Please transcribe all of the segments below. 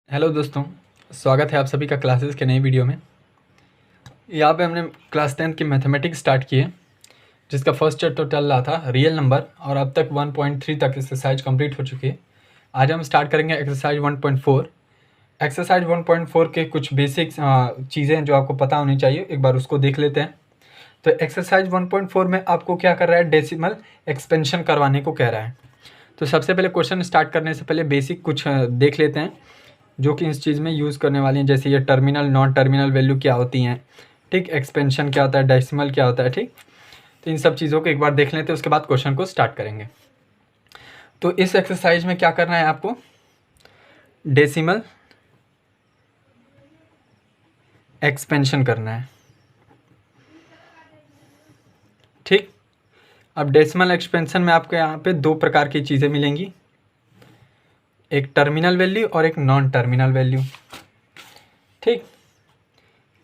Hello दोस्तों, स्वागत है आप सभी का क्लासेस के नई वीडियो में। यहाँ पे हमने क्लास 10 की मैथमेटिक्स स्टार्ट की है, जिसका फर्स्ट चैप्टर चल रहा था रियल नंबर, और अब तक 1.3 तक एक्सरसाइज कंप्लीट हो चुकी है। आज हम स्टार्ट करेंगे एक्सरसाइज 1.4। एक्सरसाइज 1.4 के कुछ बेसिक चीज़ें हैं जो आपको पता होनी चाहिए, एक बार उसको देख लेते हैं। तो एक्सरसाइज 1.4 में आपको क्या कर रहा है, डेसिमल एक्सपेंशन करवाने को कह रहा है। तो सबसे पहले क्वेश्चन स्टार्ट करने से पहले बेसिक कुछ देख लेते हैं जो कि इस चीज़ में यूज़ करने वाली हैं, जैसे ये टर्मिनल नॉन टर्मिनल वैल्यू क्या होती हैं, ठीक, एक्सपेंशन क्या होता है, डेसिमल क्या होता है, ठीक। तो इन सब चीज़ों को एक बार देख लेते हैं, उसके बाद क्वेश्चन को स्टार्ट करेंगे। तो इस एक्सरसाइज में क्या करना है आपको, डेसिमल एक्सपेंशन करना है, ठीक। अब डेसिमल एक्सपेंशन में आपको यहाँ पे दो प्रकार की चीज़ें मिलेंगी, एक टर्मिनल वैल्यू और एक नॉन टर्मिनल वैल्यू, ठीक।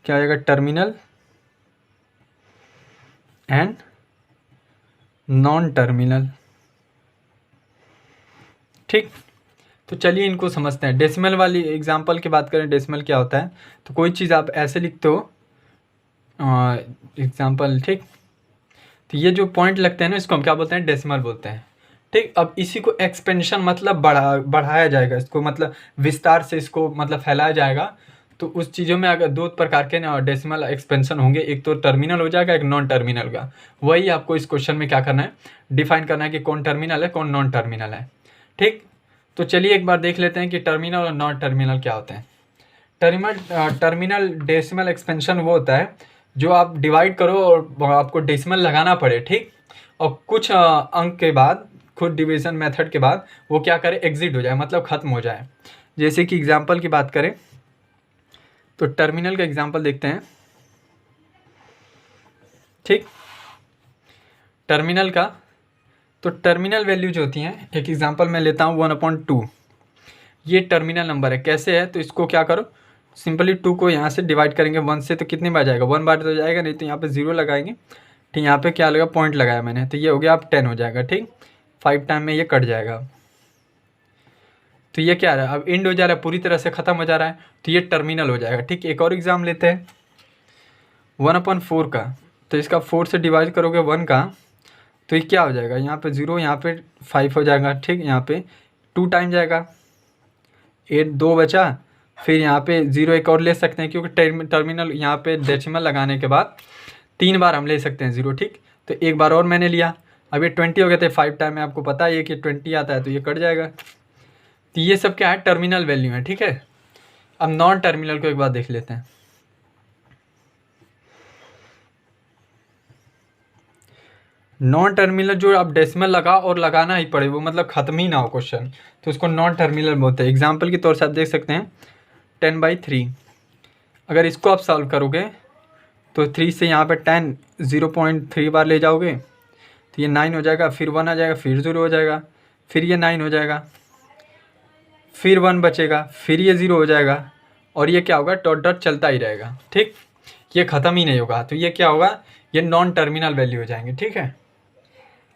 क्या हो जाएगा, टर्मिनल एंड नॉन टर्मिनल, ठीक। तो चलिए इनको समझते हैं। डेसिमल वाली एग्जांपल की बात करें, डेसिमल क्या होता है, तो कोई चीज़ आप ऐसे लिखते हो एग्जांपल, ठीक। तो ये जो पॉइंट लगते हैं ना, इसको हम क्या बोलते हैं, डेसिमल बोलते हैं, ठीक। अब इसी को एक्सपेंशन मतलब बढ़ाया जाएगा, इसको मतलब विस्तार से इसको मतलब फैलाया जाएगा। तो उस चीज़ों में अगर दो प्रकार के ना डेसिमल एक्सपेंशन होंगे, एक तो टर्मिनल हो जाएगा, एक नॉन टर्मिनल का। वही आपको इस क्वेश्चन में क्या करना है, डिफाइन करना है कि कौन टर्मिनल है कौन नॉन टर्मिनल है, ठीक। तो चलिए एक बार देख लेते हैं कि टर्मिनल और नॉन टर्मिनल क्या होते हैं। टर्मिनल डेसिमल एक्सपेंशन वो होता है जो आप डिवाइड करो और आपको डेसिमल लगाना पड़े, ठीक। और कुछ अंक के बाद, खुद डिवीजन मेथड के बाद वो क्या करे, एग्जिट हो जाए, मतलब ख़त्म हो जाए। जैसे कि एग्जांपल की बात करें तो टर्मिनल का एग्जांपल देखते हैं, ठीक। टर्मिनल का तो टर्मिनल वैल्यू जो होती हैं, एक एग्जांपल मैं लेता हूँ 1/2। ये टर्मिनल नंबर है, कैसे है, तो इसको क्या करो, सिंपली 2 को यहाँ से डिवाइड करेंगे 1 से, तो कितनी बार जाएगा, 1 बार तो जाएगा नहीं, तो यहाँ पे 0 लगाएंगे, ठीक। यहाँ पे क्या लगा, पॉइंट लगाया मैंने, तो ये हो गया, अब 10 हो जाएगा, ठीक। 5 टाइम में ये कट जाएगा। तो ये क्या रहा है, अब एंड हो जा रहा है, पूरी तरह से ख़त्म हो जा रहा है, तो ये टर्मिनल हो जाएगा, ठीक। एक और एग्जाम लेते हैं 1/4 का। तो इसका 4 से डिवाइड करोगे 1 का, तो ये क्या हो जाएगा, यहाँ पे 0, यहाँ पे 5 हो जाएगा, ठीक। यहाँ पे 2 टाइम जाएगा, 8 2 बचा, फिर यहाँ पे 0 एक और ले सकते हैं, क्योंकि टर्मिनल यहाँ पे डेसिमल लगाने के बाद 3 बार हम ले सकते हैं 0, ठीक। तो एक बार और मैंने लिया, अब ये 20 हो गया, तो 5 टाइम में आपको पता है कि 20 आता है, तो ये कट जाएगा। तो ये सब क्या है, टर्मिनल वैल्यू है, ठीक है। अब नॉन टर्मिनल को एक बार देख लेते हैं। नॉन टर्मिनल जो आप डेसिमल लगा और लगाना ही पड़े, वो मतलब ख़त्म ही ना हो क्वेश्चन, तो उसको नॉन टर्मिनल बोलते हैं। एग्जाम्पल के तौर से आप देख सकते हैं 10/3। अगर इसको आप सॉल्व करोगे तो 3 से यहाँ पे 10 0.3 बार ले जाओगे, तो ये 9 हो जाएगा, फिर 1 आ जाएगा, फिर 0 हो जाएगा, फिर ये 9 हो जाएगा, फिर 1 बचेगा, फिर ये 0 हो जाएगा, और ये क्या होगा, डॉट डॉट चलता ही रहेगा, ठीक। ये ख़त्म ही नहीं होगा, तो ये क्या होगा, ये नॉन टर्मिनल वैल्यू हो जाएंगे, ठीक है।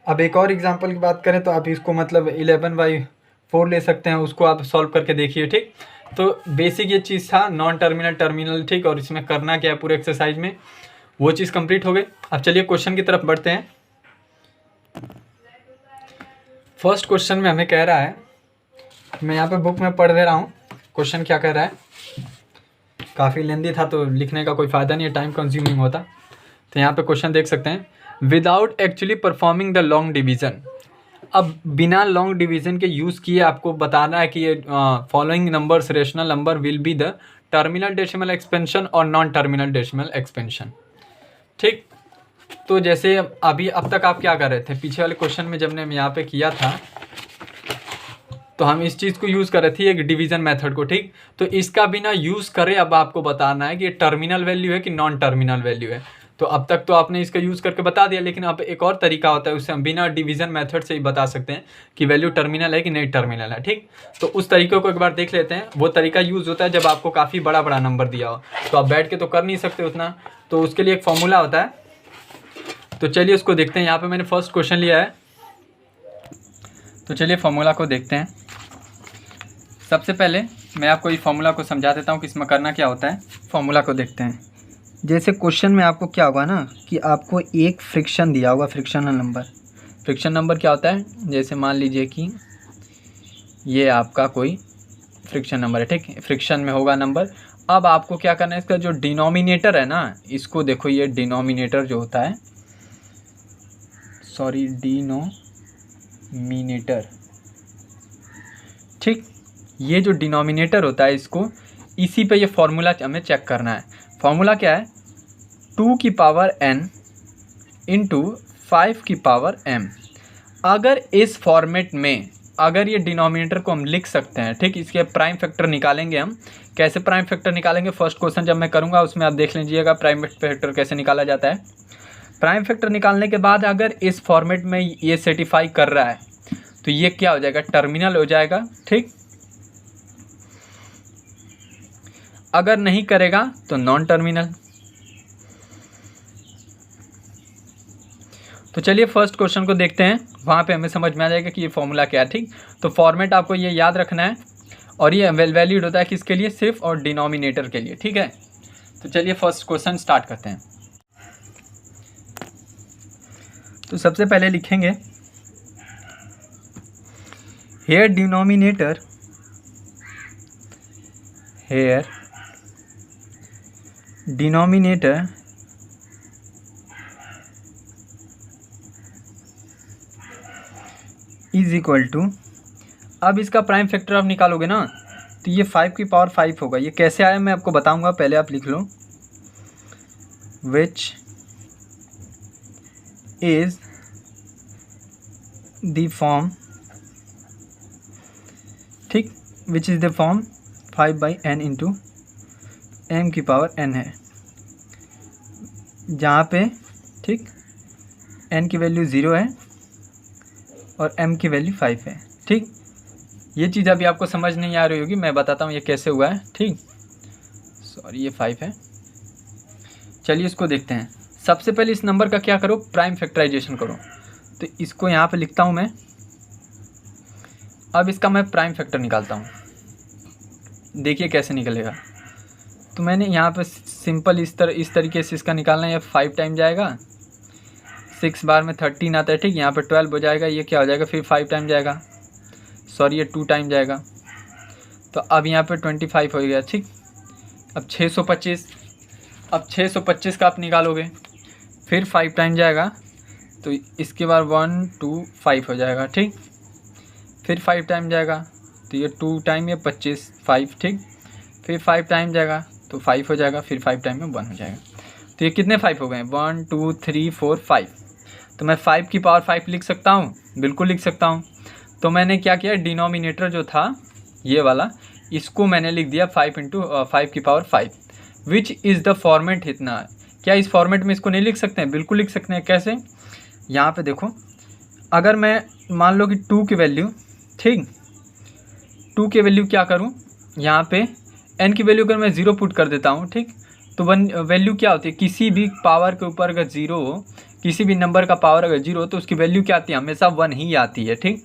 अब एक और एग्जांपल की बात करें तो आप इसको मतलब 11/4 ले सकते हैं, उसको आप सॉल्व करके देखिए, ठीक। तो बेसिक ये चीज़ था, नॉन टर्मिनल टर्मिनल, ठीक। और इसमें करना क्या है पूरे एक्सरसाइज में, वो चीज़ कंप्लीट हो गई। अब चलिए क्वेश्चन की तरफ बढ़ते हैं। फर्स्ट क्वेश्चन में हमें कह रहा है, मैं यहाँ पे बुक में पढ़ दे रहा हूँ क्वेश्चन क्या कह रहा है, काफ़ी लेंदी था तो लिखने का कोई फ़ायदा नहीं है, टाइम कंज्यूमिंग होता। तो यहाँ पे क्वेश्चन देख सकते हैं, without actually performing the long division. अब बिना लॉन्ग डिवीज़न के यूज़ किए आपको बताना है कि ये following numbers rational number will be the terminal decimal expansion और नॉन टर्मिनल डेसिमल एक्सपेंशन, ठीक। तो जैसे अभी अब तक आप क्या कर रहे थे, पीछे वाले क्वेश्चन में जब ने यहाँ पे किया था तो हम इस चीज़ को यूज़ कर रहे थे, एक डिवीज़न मेथड को, ठीक। तो इसका बिना यूज़ करे अब आपको बताना है कि ये टर्मिनल वैल्यू है कि नॉन टर्मिनल वैल्यू है। तो अब तक तो आपने इसका यूज़ करके बता दिया, लेकिन अब एक और तरीका होता है, उससे हम बिना डिवीज़न मेथड से ही बता सकते हैं कि वैल्यू टर्मिनल है कि नहीं टर्मिनल है, ठीक। तो उस तरीके को एक बार देख लेते हैं। वो तरीका यूज़ होता है जब आपको काफ़ी बड़ा बड़ा नंबर दिया हो, तो आप बैठ के तो कर नहीं सकते उतना, तो उसके लिए एक फॉर्मूला होता है। तो चलिए उसको देखते हैं। यहाँ पर मैंने फर्स्ट क्वेश्चन लिया है, तो चलिए फॉर्मूला को देखते हैं। सबसे पहले मैं आपको इस फॉर्मूला को समझा देता हूँ कि इसमें करना क्या होता है। फॉर्मूला को देखते हैं। जैसे क्वेश्चन में आपको क्या होगा ना कि आपको एक फ्रिक्शन दिया होगा, फ्रिक्शनल नंबर। फ्रिक्शन नंबर क्या होता है, जैसे मान लीजिए कि ये आपका कोई फ्रिक्शन नंबर है, ठीक है, फ्रिक्शन में होगा नंबर। अब आपको क्या करना है, इसका जो डिनोमिनेटर है ना, इसको देखो, ये डिनोमिनेटर जो होता है, सॉरी डिनोमिनेटर, ठीक, ये जो डिनोमिनेटर होता है इसको, इसी पे ये फॉर्मूला हमें चेक करना है। फॉर्मूला क्या है, 2 की पावर n इंटू 5 की पावर m। अगर इस फॉर्मेट में, अगर ये डिनोमिनेटर को हम लिख सकते हैं, ठीक, इसके प्राइम फैक्टर निकालेंगे हम। कैसे प्राइम फैक्टर निकालेंगे, फर्स्ट क्वेश्चन जब मैं करूँगा उसमें आप देख लीजिएगा प्राइम फैक्टर कैसे निकाला जाता है। प्राइम फैक्टर निकालने के बाद अगर इस फॉर्मेट में ये सेटिफाई कर रहा है तो ये क्या हो जाएगा, टर्मिनल हो जाएगा, ठीक। अगर नहीं करेगा तो नॉन टर्मिनल। तो चलिए फर्स्ट क्वेश्चन को देखते हैं, वहाँ पे हमें समझ में आ जाएगा कि ये फॉर्मूला क्या है, ठीक। तो फॉर्मेट आपको ये याद रखना है, और ये वैलिड होता है किसके लिए, सिर्फ और डिनोमिनेटर के लिए, ठीक है। तो चलिए फर्स्ट क्वेश्चन स्टार्ट करते हैं। तो सबसे पहले लिखेंगे here denominator, here denominator is equal to, अब इसका प्राइम फैक्टर आप निकालोगे ना तो ये 5 की पावर 5 होगा। ये कैसे आया मैं आपको बताऊंगा, पहले आप लिख लो, विच इज द फॉर्म, ठीक, which is the form 5/n into m की पावर n है, जहाँ पे, ठीक, n की वैल्यू 0 है और m की वैल्यू 5 है, ठीक। ये चीज़ अभी आपको समझ नहीं आ रही होगी, मैं बताता हूँ ये कैसे हुआ है, ठीक। सॉरी, ये 5 है। चलिए इसको देखते हैं। सबसे पहले इस नंबर का क्या करो, प्राइम फैक्टराइजेशन करो। तो इसको यहाँ पे लिखता हूँ मैं। अब इसका मैं प्राइम फैक्टर निकालता हूँ, देखिए कैसे निकलेगा। तो मैंने यहाँ पे सिंपल इस तरीके से इसका निकालना है। ये 5 टाइम जाएगा, 6 बार में 13 आता है, ठीक। यहाँ पे 12 हो जाएगा, ये क्या हो जाएगा, फिर 5 टाइम जाएगा, सॉरी ये 2 टाइम जाएगा। तो अब यहाँ पे 25 हो गया, ठीक। अब 625, अब 625 का आप निकालोगे, फिर 5 टाइम जाएगा, तो इसके बाद 1 2 5 हो जाएगा, ठीक। फिर 5 टाइम जाएगा, तो ये 2 टाइम, ये 25 5, ठीक। फिर 5 टाइम जाएगा तो 5 हो जाएगा, फिर 5 टाइम में 1 हो जाएगा। तो ये कितने 5 हो गए, 1 2 3 4 5। तो मैं 5 की पावर 5 लिख सकता हूँ, बिल्कुल लिख सकता हूँ। तो मैंने क्या किया, डिनोमिनेटर जो था ये वाला, इसको मैंने लिख दिया 5 इंटू 5 की power 5, which is the format. इतना क्या इस फॉर्मेट में इसको नहीं लिख सकते हैं, बिल्कुल लिख सकते हैं। कैसे, यहाँ पे देखो, अगर मैं मान लो कि 2 की वैल्यू, ठीक, 2 की वैल्यू क्या करूँ, यहाँ पे n की वैल्यू अगर मैं 0 पुट कर देता हूँ, ठीक, तो वैल्यू क्या होती है, किसी भी पावर के ऊपर अगर 0 हो, किसी भी नंबर का पावर अगर 0 हो तो उसकी वैल्यू क्या आती है, हमेशा 1 ही आती है, ठीक।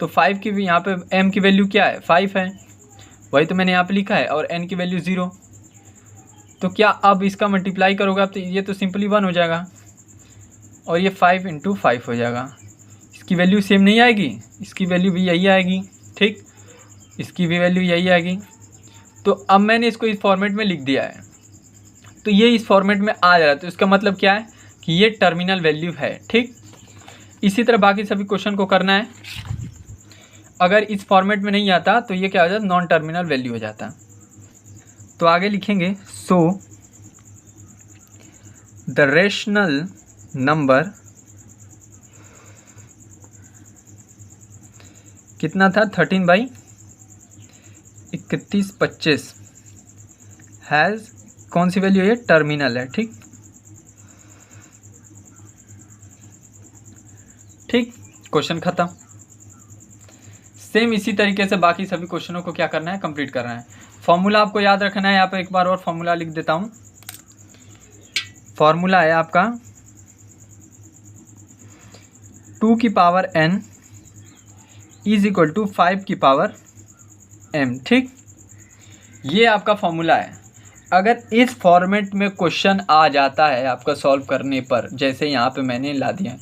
तो 5 की भी यहाँ पे m की वैल्यू क्या है, 5 है, वही तो मैंने यहाँ पे लिखा है, और n की वैल्यू 0। तो क्या अब इसका मल्टीप्लाई करोगे आप तो ये तो सिंपली 1 हो जाएगा, और ये 5 इंटू 5 हो जाएगा। इसकी वैल्यू सेम नहीं आएगी, इसकी वैल्यू भी यही आएगी, ठीक, इसकी भी वैल्यू यही आएगी। तो अब मैंने इसको इस फॉर्मेट में लिख दिया है, तो ये इस फॉर्मेट में आ जा रहा है। तो इसका मतलब क्या है कि ये टर्मिनल वैल्यू है, ठीक। इसी तरह बाकी सभी क्वेश्चन को करना है। अगर इस फॉर्मेट में नहीं आता तो ये क्या हो जाता, नॉन टर्मिनल वैल्यू हो जाता। तो आगे लिखेंगे, सो द रेशनल नंबर कितना था, 13/3125 हैज़, कौन सी वैल्यू है, टर्मिनल है, ठीक, ठीक। क्वेश्चन खत्म। सेम इसी तरीके से बाकी सभी क्वेश्चनों को क्या करना है, कंप्लीट करना है। फॉर्मूला आपको याद रखना है, यहाँ पे एक बार और फॉर्मूला लिख देता हूँ। फॉर्मूला है आपका 2 की power n is equal to 5 की पावर m, ठीक। ये आपका फॉर्मूला है। अगर इस फॉर्मेट में क्वेश्चन आ जाता है आपका सॉल्व करने पर, जैसे यहाँ पे मैंने ला दिया,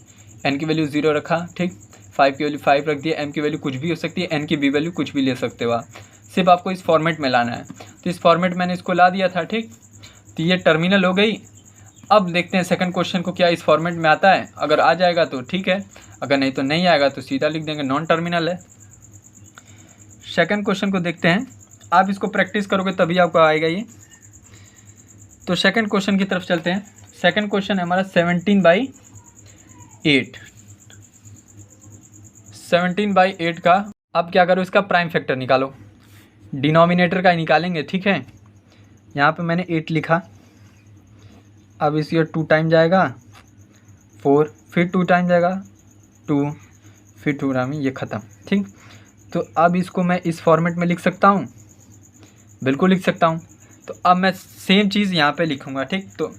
n की वैल्यू 0 रखा, ठीक, 5 की वैल्यू 5 रख दिया, m की वैल्यू कुछ भी हो सकती है, n की b वैल्यू कुछ भी ले सकते हो आप, सिर्फ आपको इस फॉर्मेट में लाना है। तो इस फॉर्मेट मैंने इसको ला दिया था, ठीक। तो ये टर्मिनल हो गई। अब देखते हैं सेकंड क्वेश्चन को क्या इस फॉर्मेट में आता है। अगर आ जाएगा तो ठीक है, अगर नहीं तो नहीं आएगा तो सीधा लिख देंगे नॉन टर्मिनल है। सेकंड क्वेश्चन को देखते हैं, आप इसको प्रैक्टिस करोगे तभी आपको आएगा ये। तो सेकंड क्वेश्चन की तरफ चलते हैं। सेकंड क्वेश्चन है हमारा 17/8। 17/8 का अब क्या करो, इसका प्राइम फैक्टर निकालो, डिनोमिनेटर का ही निकालेंगे, ठीक है। यहाँ पे मैंने 8 लिखा, अब इस ये 2 टाइम जाएगा 4, फिर 2 टाइम जाएगा 2, फिर 2 टाइम, ये ख़त्म, ठीक। तो अब इसको मैं इस फॉर्मेट में लिख सकता हूँ, बिल्कुल लिख सकता हूँ। तो अब मैं सेम चीज़ यहाँ पे लिखूँगा, ठीक। तो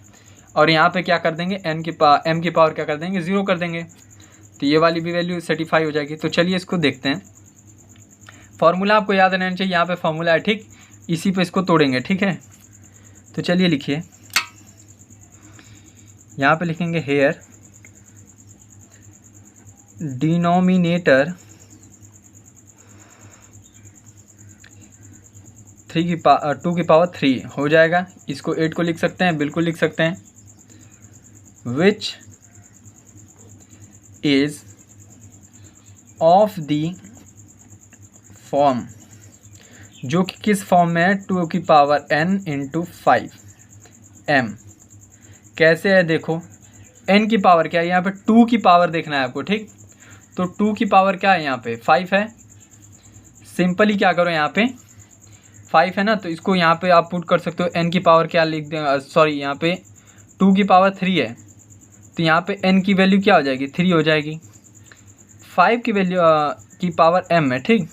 और यहाँ पे क्या कर देंगे, m की पावर क्या कर देंगे, 0 कर देंगे, तो ये वाली भी वैल्यू सेटिफाई हो जाएगी। तो चलिए इसको देखते हैं। फार्मूला आपको याद रहना चाहिए, यहाँ पे फार्मूला है, ठीक, इसी पे इसको तोड़ेंगे, ठीक है। तो चलिए लिखिए, यहाँ पे लिखेंगे हेयर डिनोमिनेटर 2 की पावर 3 हो जाएगा। इसको 8 को लिख सकते हैं, बिल्कुल लिख सकते हैं। Which is of the form, जो कि किस फॉर्म में है, 2 की पावर n इंटू 5 m। कैसे है देखो, n की पावर क्या है, यहाँ पे 2 की पावर देखना है आपको, ठीक। तो 2 की पावर क्या है, यहाँ पे 5 है। सिंपली क्या करो, यहाँ पे 5 है ना, तो इसको यहाँ पे आप पुट कर सकते हो, n की पावर क्या लिख दें, सॉरी यहाँ पे 2 की पावर 3 है, तो यहाँ पे n की वैल्यू क्या हो जाएगी, 3 हो जाएगी। 5 की वैल्यू की पावर m है, ठीक।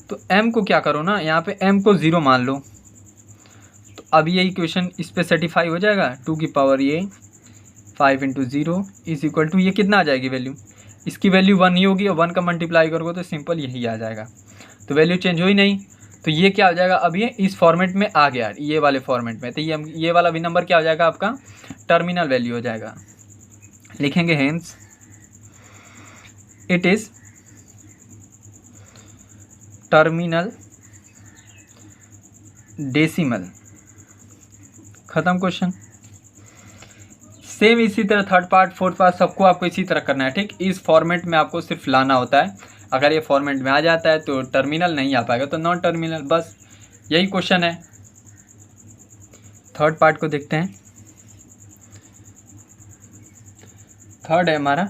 तो m को क्या करो ना, यहाँ पे m को 0 मान लो, तो अब ये इक्वेशन इस पे सेटिफाई हो जाएगा। 2 की पावर ये 5 इंटू 0 इज इक्वल टू, ये कितना आ जाएगी वैल्यू, इसकी वैल्यू 1 ही होगी, और 1 का मल्टीप्लाई करोगे तो सिंपल यही आ जाएगा। तो वैल्यू चेंज हुई नहीं, तो ये क्या हो जाएगा, अब ये इस फॉर्मेट में आ गया, ये वाले फॉर्मेट में। तो ये वाला भी नंबर क्या हो जाएगा, आपका टर्मिनल वैल्यू हो जाएगा। लिखेंगे hence it is terminal decimal. खत्म क्वेश्चन। सेम इसी तरह थर्ड पार्ट, फोर्थ पार्ट, सबको आपको इसी तरह करना है, ठीक। इस फॉर्मेट में आपको सिर्फ लाना होता है। अगर ये फॉर्मेट में आ जाता है तो टर्मिनल नहीं आ पाएगा, तो नॉन टर्मिनल, बस यही क्वेश्चन है। थर्ड पार्ट को देखते हैं। थर्ड है हमारा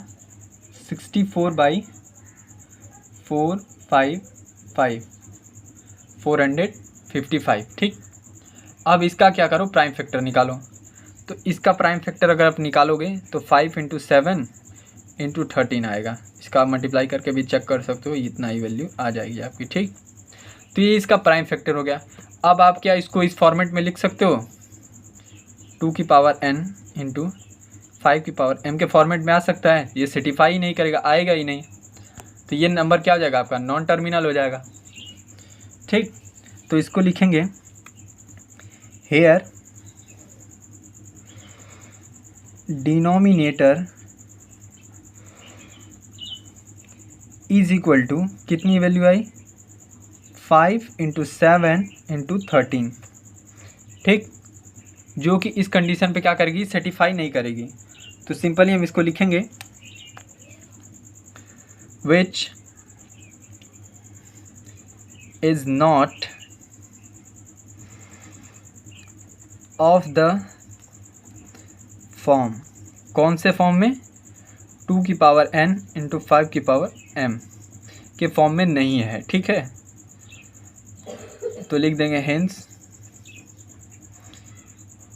64/455, ठीक। अब इसका क्या करो, प्राइम फैक्टर निकालो। तो इसका प्राइम फैक्टर अगर आप निकालोगे तो 5 इंटू 7 इंटू 13 आएगा। इसका आप मल्टीप्लाई करके भी चेक कर सकते हो, इतना ही वैल्यू आ जाएगी आपकी, ठीक। तो ये इसका प्राइम फैक्टर हो गया। अब आप क्या इसको इस फॉर्मेट में लिख सकते हो, 2 की पावर n इंटू 5 की पावर m के फॉर्मेट में आ सकता है। ये सेटिफाई ही नहीं करेगा, आएगा ही नहीं, तो ये नंबर क्या हो जाएगा, आपका नॉन टर्मिनल हो जाएगा, ठीक। तो इसको लिखेंगे here denominator is equal to, कितनी वैल्यू आई, 5 इंटू 7 इंटू 13, ठीक। जो कि इस कंडीशन पे क्या करेगी, सेटिफाई नहीं करेगी। तो सिंपली हम इसको लिखेंगे which is not of the form. कौन से फॉर्म में, 2 की पावर n इंटू 5 की पावर m के फॉर्म में नहीं है, ठीक है। तो लिख देंगे hence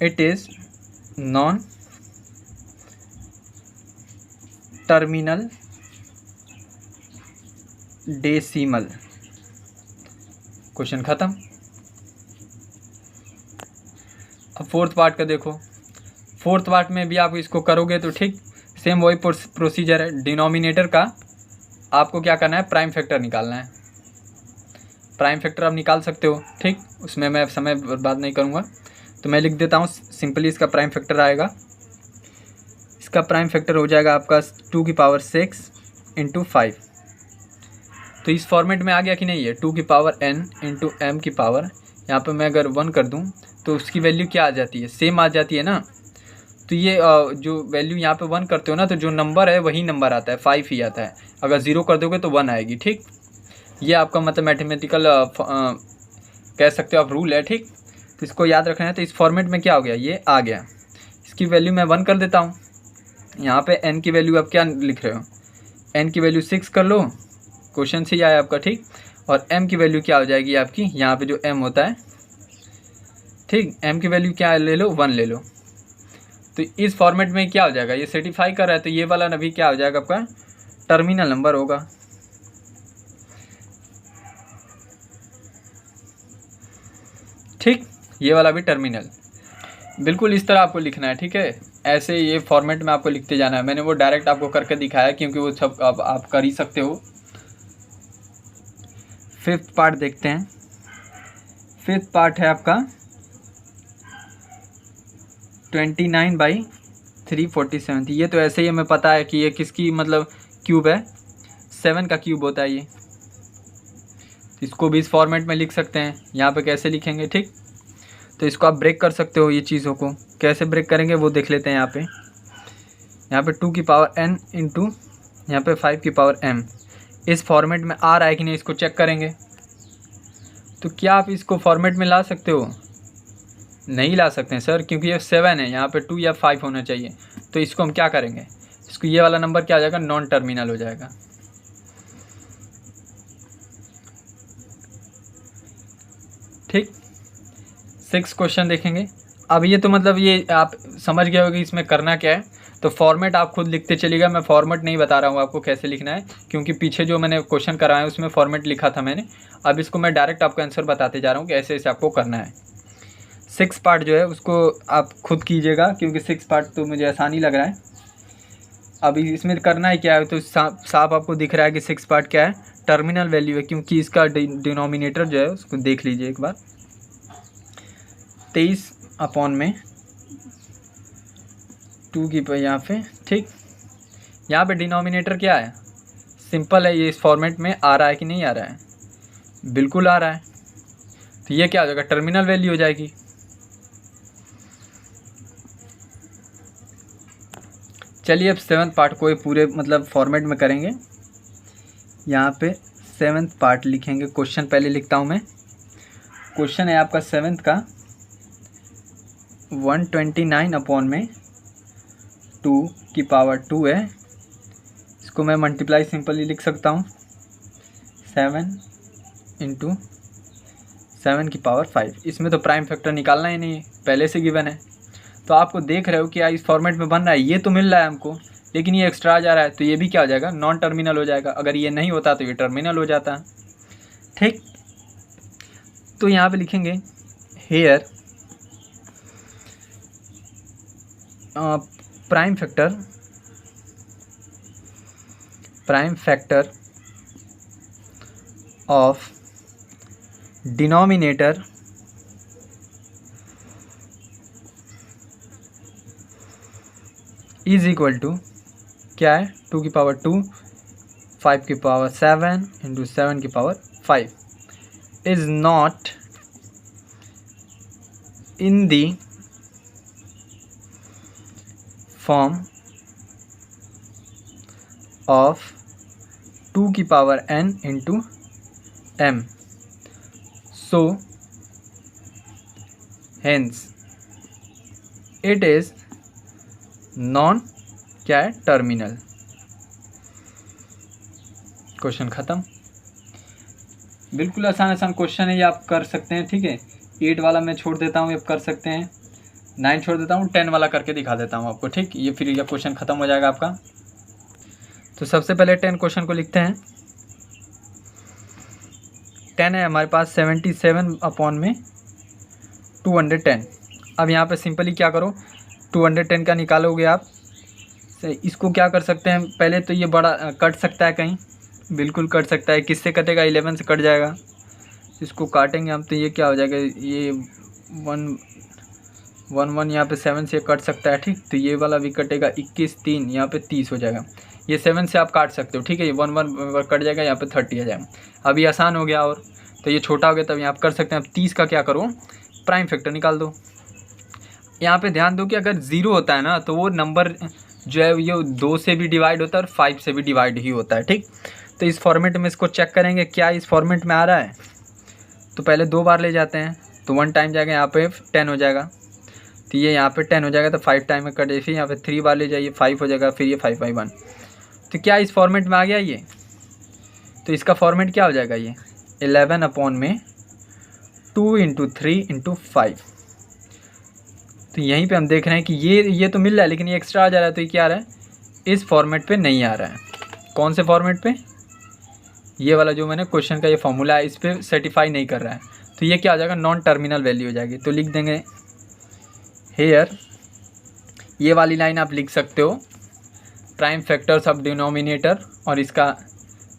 it is non terminal decimal. Question खत्म। अब फोर्थ पार्ट का देखो। फोर्थ पार्ट में भी आप इसको करोगे तो ठीक सेम वही प्रोसीजर है। डिनोमिनेटर का आपको क्या करना है, प्राइम फैक्टर निकालना है। प्राइम फैक्टर आप निकाल सकते हो, ठीक। उसमें मैं समय बर्बाद नहीं करूँगा, तो मैं लिख देता हूँ सिंपली। इसका प्राइम फैक्टर आएगा, इसका प्राइम फैक्टर हो जाएगा आपका 2 की पावर 6 इंटू 5। तो इस फॉर्मेट में आ गया कि नहीं है, 2 की पावर n इंटू m की पावर, यहाँ पर मैं अगर 1 कर दूँ तो उसकी वैल्यू क्या आ जाती है, सेम आ जाती है ना। तो ये जो वैल्यू यहाँ पे 1 करते हो ना, तो जो नंबर है वही नंबर आता है, 5 ही आता है। अगर 0 कर दोगे तो 1 आएगी, ठीक। ये आपका मतलब मैथमेटिकल कह सकते हो आप रूल है, ठीक। तो इसको याद रखना है। तो इस फॉर्मेट में क्या हो गया, ये आ गया। इसकी वैल्यू मैं 1 कर देता हूँ। यहाँ पे n की वैल्यू आप क्या लिख रहे हो, n की वैल्यू 6 कर लो, क्वेश्चन से ही आया आपका, ठीक। और m की वैल्यू क्या हो जाएगी आपकी, यहाँ पे जो m होता है, ठीक, m की वैल्यू क्या ले लो, 1 ले लो। तो इस फॉर्मेट में क्या हो जाएगा, ये सेटिफाई कर रहा है, तो ये वाला भी क्या हो जाएगा आपका टर्मिनल नंबर होगा, ठीक। ये वाला भी टर्मिनल, बिल्कुल इस तरह आपको लिखना है, ठीक है। ऐसे ये फॉर्मेट में आपको लिखते जाना है। मैंने वो डायरेक्ट आपको करके दिखाया क्योंकि वो सब आप कर ही सकते हो। 5th पार्ट देखते हैं। 5th पार्ट है आपका 29/347। ये तो ऐसे ही हमें पता है कि ये किसकी मतलब क्यूब है, 7 का क्यूब होता है ये। इसको भी इस फॉर्मेट में लिख सकते हैं। यहाँ पे कैसे लिखेंगे, ठीक। तो इसको आप ब्रेक कर सकते हो, ये चीज़ों को कैसे ब्रेक करेंगे वो देख लेते हैं। यहाँ पे 2 की पावर n इंटू यहाँ पे 5 की पावर m, इस फॉर्मेट में आ रहा है कि नहीं, इसको चेक करेंगे। तो क्या आप इसको फॉर्मेट में ला सकते हो, नहीं ला सकते हैं सर, क्योंकि ये 7 है, यहाँ पे 2 या 5 होना चाहिए। तो इसको हम क्या करेंगे, इसको ये वाला नंबर क्या हो जाएगा, नॉन टर्मिनल हो जाएगा, ठीक। 6 क्वेश्चन देखेंगे। अब ये तो मतलब ये आप समझ गए हो कि इसमें करना क्या है। तो फॉर्मेट आप खुद लिखते चलिएगा, मैं फॉर्मेट नहीं बता रहा हूँ आपको कैसे लिखना है, क्योंकि पीछे जो मैंने क्वेश्चन कराया है उसमें फॉर्मेट लिखा था मैंने। अब इसको मैं डायरेक्ट आपको आंसर बताते जा रहा हूँ कि ऐसे ऐसे आपको करना है। 6 पार्ट जो है उसको आप खुद कीजिएगा, क्योंकि 6 पार्ट तो मुझे आसानी लग रहा है। अब इसमें करना है क्या है, तो साफ आपको दिख रहा है कि 6 पार्ट क्या है, टर्मिनल वैल्यू है, क्योंकि इसका डिनोमिनेटर जो है उसको देख लीजिए एक बार, 23/2 की पर यहाँ पे, ठीक। यहाँ पे डिनोमिनेटर क्या है, सिंपल है। ये इस फॉर्मेट में आ रहा है कि नहीं आ रहा है, बिल्कुल आ रहा है। तो ये क्या हो जाएगा, टर्मिनल वैल्यू हो जाएगी। चलिए अब 7th पार्ट को पूरे मतलब फॉर्मेट में करेंगे। यहाँ पे 7th पार्ट लिखेंगे। क्वेश्चन पहले लिखता हूँ मैं। क्वेश्चन है आपका 7th का 129/2 की पावर 2 है। इसको मैं मल्टीप्लाई सिंपली लिख सकता हूँ, 7 इंटू 7 की पावर 5। इसमें तो प्राइम फैक्टर निकालना ही नहीं है, पहले से गिवन है। तो आपको देख रहे हो कि इस फॉर्मेट में बन रहा है, ये तो मिल रहा है हमको, लेकिन ये एक्स्ट्रा आ जा रहा है। तो ये भी क्या हो जाएगा, नॉन टर्मिनल हो जाएगा। अगर ये नहीं होता तो ये टर्मिनल हो जाता, ठीक। तो यहाँ पे लिखेंगे here prime factor of denominator is equal to क्या है, 2 की पावर 2, 5 की पावर 7 इंटू 7 की power 5 is not in the form of 2 की power n into m, so hence it is non क्या है, टर्मिनल। क्वेश्चन खत्म। बिल्कुल आसान क्वेश्चन है, ये आप कर सकते हैं, ठीक है। 8 वाला मैं छोड़ देता हूँ, ये आप कर सकते हैं। 9 छोड़ देता हूँ, 10 वाला करके दिखा देता हूँ आपको, ठीक। ये फिर यह क्वेश्चन खत्म हो जाएगा आपका। तो सबसे पहले 10 क्वेश्चन को लिखते हैं। 10 है हमारे पास 77/210। अब यहाँ पे सिंपली क्या करो, 210 का निकालोगे आप। इसको क्या कर सकते हैं, पहले तो ये बड़ा कट सकता है कहीं, बिल्कुल कट सकता है। किससे कटेगा, 11 से कट जाएगा। इसको काटेंगे हम तो ये क्या हो जाएगा, ये 1 यहाँ पे 7 से कट सकता है, ठीक। तो ये वाला भी कटेगा, 21 3 यहाँ पे 30 हो जाएगा। ये 7 से आप काट सकते हो, ठीक है। ये 1 कट जाएगा, यहाँ पे 30 आ जाएगा। अभी आसान हो गया, और तो ये छोटा हो गया, तब यहाँ आप कर सकते हैं। अब 30 का क्या करो, प्राइम फैक्टर निकाल दो। यहाँ पे ध्यान दो कि अगर 0 होता है ना तो वो नंबर जो है ये 2 से भी डिवाइड होता है और 5 से भी डिवाइड ही होता है, ठीक। तो इस फॉर्मेट में इसको चेक करेंगे क्या इस फॉर्मेट में आ रहा है। तो पहले 2 बार ले जाते हैं, तो 1 टाइम जाएगा, यहाँ पे 10 हो जाएगा। तो ये यहाँ पे 10 हो जाएगा, तो 5 टाइम में कटे, फिर यहाँ पे 3 बार ले जाइए, 5 हो जाएगा, फिर ये 5 बाई 1। तो क्या इस फॉर्मेट में आ गया ये। तो इसका फॉर्मेट क्या हो जाएगा, ये 11/2 × 3 × 5। तो यहीं पे हम देख रहे हैं कि ये तो मिल रहा है, लेकिन ये एक्स्ट्रा आ जा रहा है। तो ये क्या आ रहा है, इस फॉर्मेट पे नहीं आ रहा है। कौन से फॉर्मेट पे, ये वाला जो मैंने क्वेश्चन का ये फॉर्मूला है, इस पर सेटिफाई नहीं कर रहा है। तो ये क्या हो जाएगा, नॉन टर्मिनल वैल्यू हो जाएगी। तो लिख देंगे हेयर, ये वाली लाइन आप लिख सकते हो, प्राइम फैक्टर्स ऑफ डिनोमिनेटर, और इसका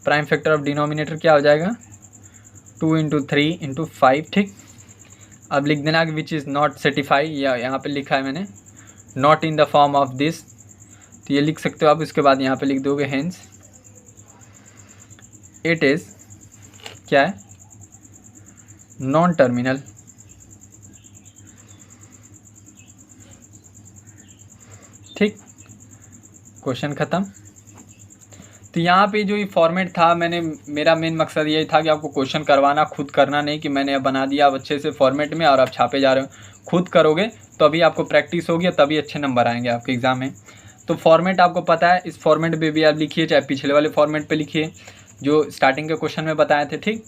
प्राइम फैक्टर ऑफ डिनोमिनेटर क्या हो जाएगा, 2 × 3 × 5, ठीक। अब लिख देना कि विच इज़ नॉट सेटिफाई, या यहाँ पे लिखा है मैंने not in the form of this, तो ये लिख सकते हो आप। उसके बाद यहाँ पे लिख दोगे हेंस इट इज़ क्या है, नॉन टर्मिनल। ठीक, क्वेश्चन ख़त्म। तो यहाँ पे जो ये फॉर्मेट था, मेरा मेन मकसद यही था कि आपको क्वेश्चन करवाना, खुद करना नहीं कि मैंने बना दिया अब अच्छे से फॉर्मेट में और आप छापे जा रहे हो। खुद करोगे तो अभी आपको प्रैक्टिस होगी, तभी अच्छे नंबर आएंगे आपके एग्ज़ाम में। तो फॉर्मेट आपको पता है, इस फॉर्मेट पे भी आप लिखिए, चाहे पिछले वाले फॉर्मेट पे लिखिए जो स्टार्टिंग के क्वेश्चन में बताए थे, ठीक।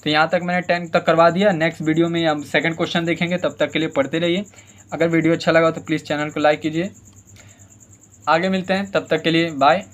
तो यहाँ तक मैंने 10 तक करवा दिया। नेक्स्ट वीडियो में हम सेकंड क्वेश्चन देखेंगे, तब तक के लिए पढ़ते रहिए। अगर वीडियो अच्छा लगा तो प्लीज़ चैनल को लाइक कीजिए। आगे मिलते हैं, तब तक के लिए बाय।